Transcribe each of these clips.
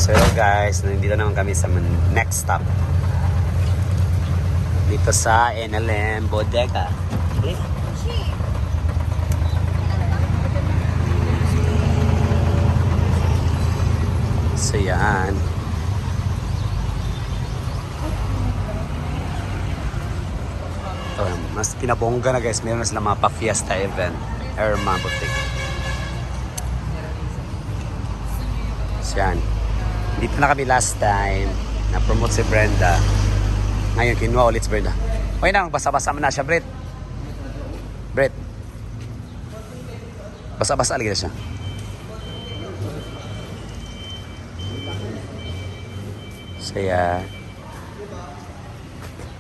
So guys, nandito naman kami sa next stop. Dito sa NLM Bodega. Okay? So yan. Ito, mas pinabongga na guys. Meron na sila mga pa-fiesta event. Erma Boutique. So yan. Dito na kami last time. Na-promote si Brenda. Ngayon, kinuha ulit si Brenda. Okay na, basa-basa mo na siya, Brett. Brett. Basa-basa lagi na siya. So yan.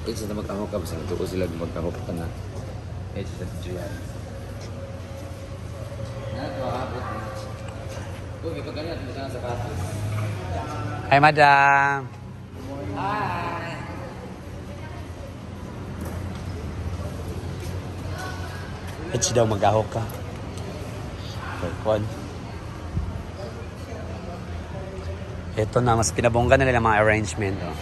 Ito na magkahok ka. Basta ito ko sila magkahok ka na. Ito na siya. Ito hapot. Uy, may pagkanya. Ito na sa kato. Hi, madam. Hi! Ito daw mag-ahok ka. Kon. Ito na, mas pinabongga na nila mga arrangement. Oh.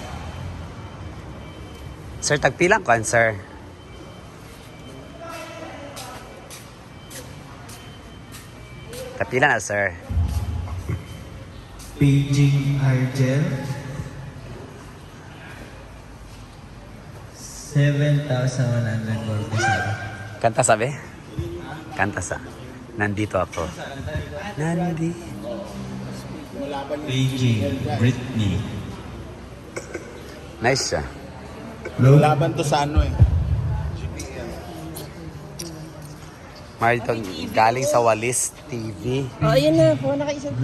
Sir, tagpilang kon, sir. Tagpila na, sir. Beijing Argel 7,147. Kanta sabi? Kanta sa. Nandito ako. Beijing Britney. Nice siya. Laban to sa ano eh. Marito, galing sa Walis TV. Oh, yun na po. Nakaisang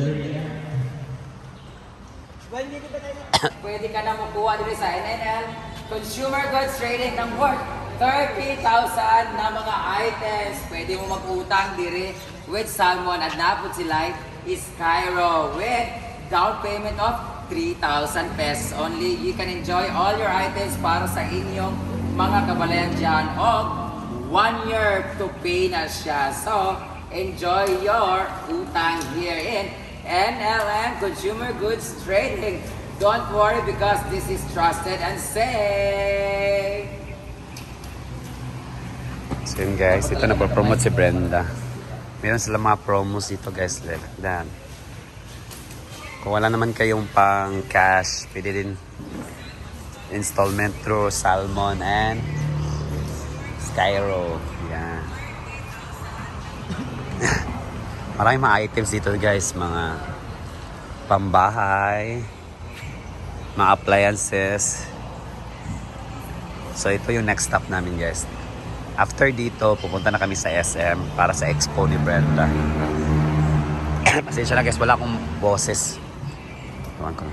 Pwede ka na makuha dito sa NNL Consumer Goods Trading ng worth 30,000 na mga items. Pwede mo mag-utang dire with Salmon at napot sila is Cairo with down payment of 3,000 pesos only. You can enjoy all your items para sa inyong mga kabalayan dyan. O 1 year to pay na siya. So, enjoy your utang here in NLM Consumer Goods Trading. Don't worry because this is trusted and safe. So yun guys, dito na-promote si Brenda. Meron sila mga promos dito guys. Like that. Kung wala naman kayong pang cash, pwede din installment through Salmon and Skyro. Yan. Maraming mga items dito guys. Mga pambahay, mga appliances. So ito yung next stop namin guys. After dito, pupunta na kami sa SM para sa expo ni Brenda. Pasensya na guys, wala akong boses. Tuwan ko.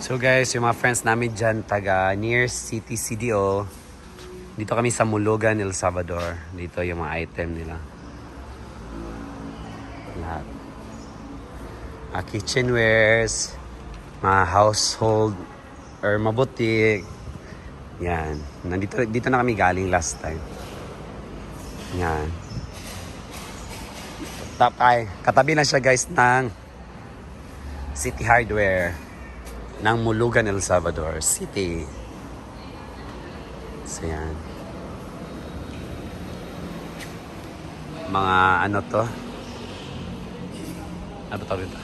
So guys, yung mga friends namin dyan, taga near City CDO. Dito kami sa Mulugan, El Salvador. Dito yung mga item nila. Lahat. Kitchenwares, mga household, or mabutik. Yan. Dito na kami galing last time. Yan. Katabi lang siya guys ng City Hardware ng Mulugan, El Salvador City. So yan. Mga ano to? Ano ba tawag ito?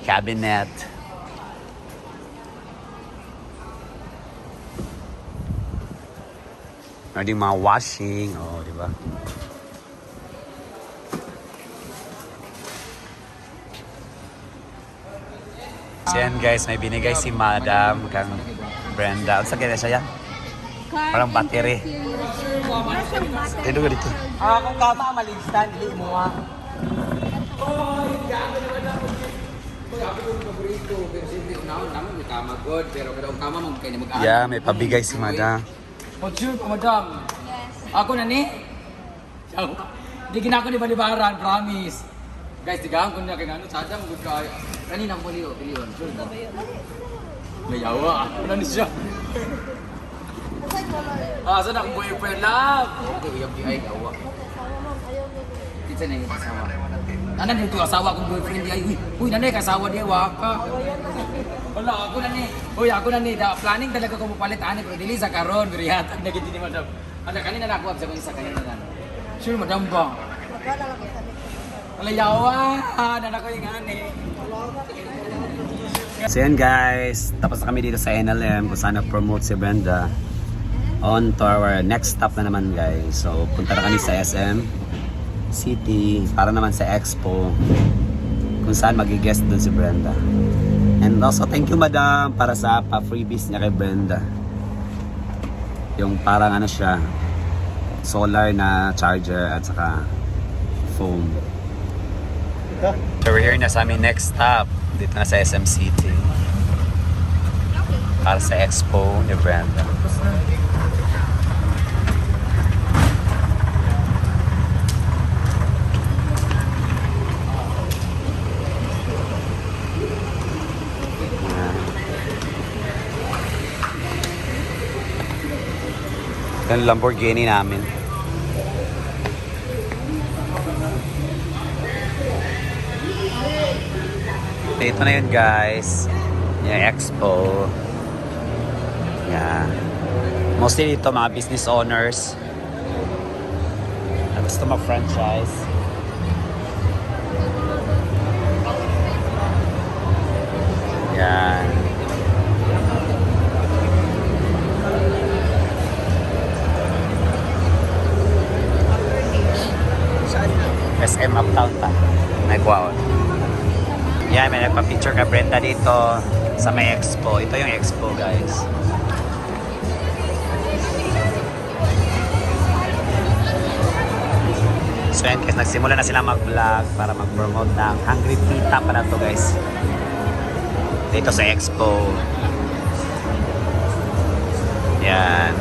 Cabinet. Meron din mga washing. Oh, di ba? So yan guys, may binigay si Madam kang Brenda. Ano sa kanya siya yan? Parang battery. Dito ka dito. Kung kama maligstan, hindi mo pero simple unahon namin may kama good pero kada kama mo kay mag-aano. Yeah, may pabigay si Madam. Oh, sure pa madam. Yes. Ako na ni. Di ginako ni balibaran, promise. Guys, digaan ko na kay ano, sadang good ka. Kanina ang baliw, biliyon. Sure ba? Mayawa, ano ni siya? Ah, saan akong boyfriend, love? Okay, uyab di ay gawa. Kitsa na yung asawa. Anan dito asawa kong boyfriend di ay. Uy, nanay, kasawa di ay, waka. Wala, ako na ni. Uy, ako na ni. Planning talaga ko mapalit, ani, pero dili sa karon. Birihat, nagiti ni madam. Ano, kanina nakuha sa kong isa kanina na. Sure, madam ba? Alayawa, nanak ko yung ani. So yan guys, tapos na kami dito sa NLM kung saan na-promote si Brenda. On to our next stop na naman guys. So punta na kami sa SM City para naman sa Expo kung saan magi-guest doon si Brenda. And also thank you madam para sa pa-freebies niya kay Brenda. Yung parang ano siya, solar na charger at saka phone. So we're here na sa aming next stop. Dito na sa SM City para sa Expo ni Brenda. Ito yung Lamborghini namin. Ito na yun guys, yung Expo. Yeah. Mostly dito mga business owners na gusto mag-franchise. Yan. SM Uptown pa. Nagwaon. Yan, may nagpa-picture ka Brenda dito sa may Expo. Ito yung Expo, guys. So yan, guys, nagsimula na sila mag-vlog para mag-promote ng Hungry Pita pa na to, guys. Dito sa Expo. Yan.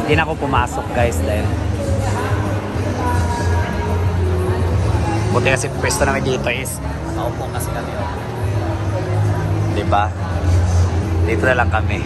Hindi na ako pumasok, guys, dahil buti kasi pwesto namin dito is nakaupo kasi kami. Diba? Dito na lang kami.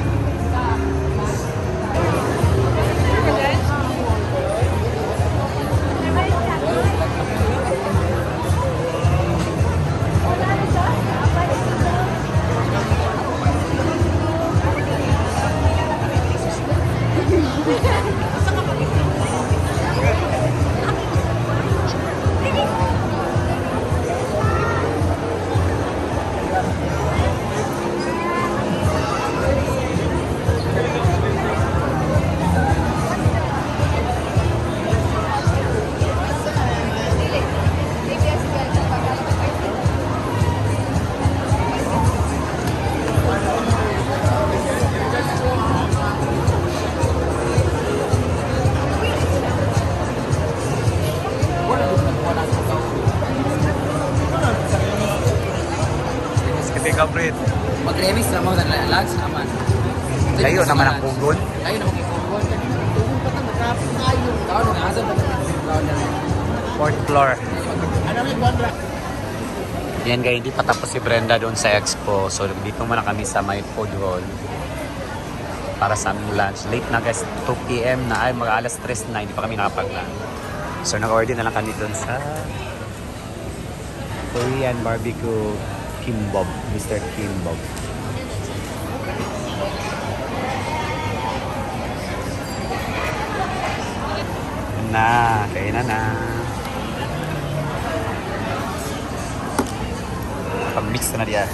Kaprit. Mag-remix na mo sa lads naman. Layo naman ang pugol. Layo naman ang pugol. Pugol pa ito, mag-traffic tayo. Tao na nga, asan na 4th floor. Yan guys, hindi pa tapos si Brenda doon sa Expo. So dito muna kami sa may food hall para sa aming lunch. Late na guys, 2 PM na. Ay, mag-alas 3 na, hindi pa kami nakapag-lunch. So nag-order na lang kami doon sa Korean barbecue Kimbob, Mr. Kimbob. Na, kaya na. Pag-mix na diya.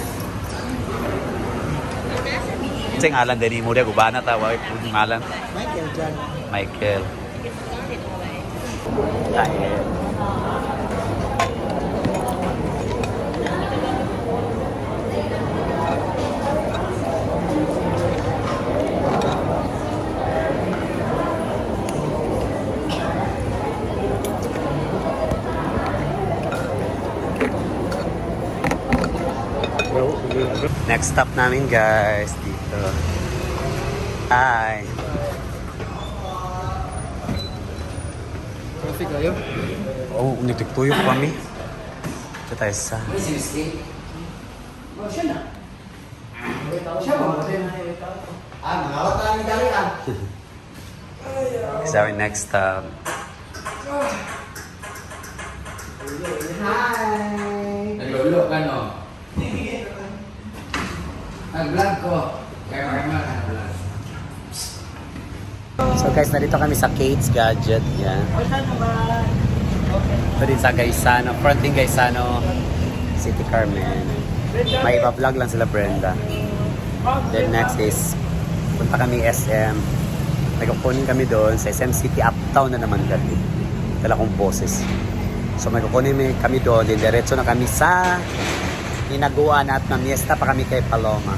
Kasi ngalan din mo diya, gubana tawa, yung ngalan. Michael John. Michael. Tayo. Next stop namin guys dito. Hi. Traffic kayo? Oh, nagtugtuyok kami. Ito tayo sa Seriously? Oh, siya na. It's our next stop. Naglolo ka, no? Nag-vlog ko. Kaya marama ka vlog. So guys, narito kami sa Kate's Gadget. Yan. Ito din sa Gaisano. Fronting Gaisano City Carmen. May ipa-vlog lang sila Brenda. Then next is punta kami SM. Nagkukunin kami doon sa SM City Uptown na naman kami. Dala kong boses. So may kukunin kami doon. Then diretso na kami sa Hinaguan at mamiesta pa kami kay Paloma.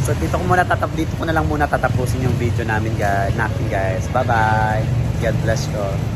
So dito ko na lang muna tatapusin yung video namin guys. Bye bye. God bless you all.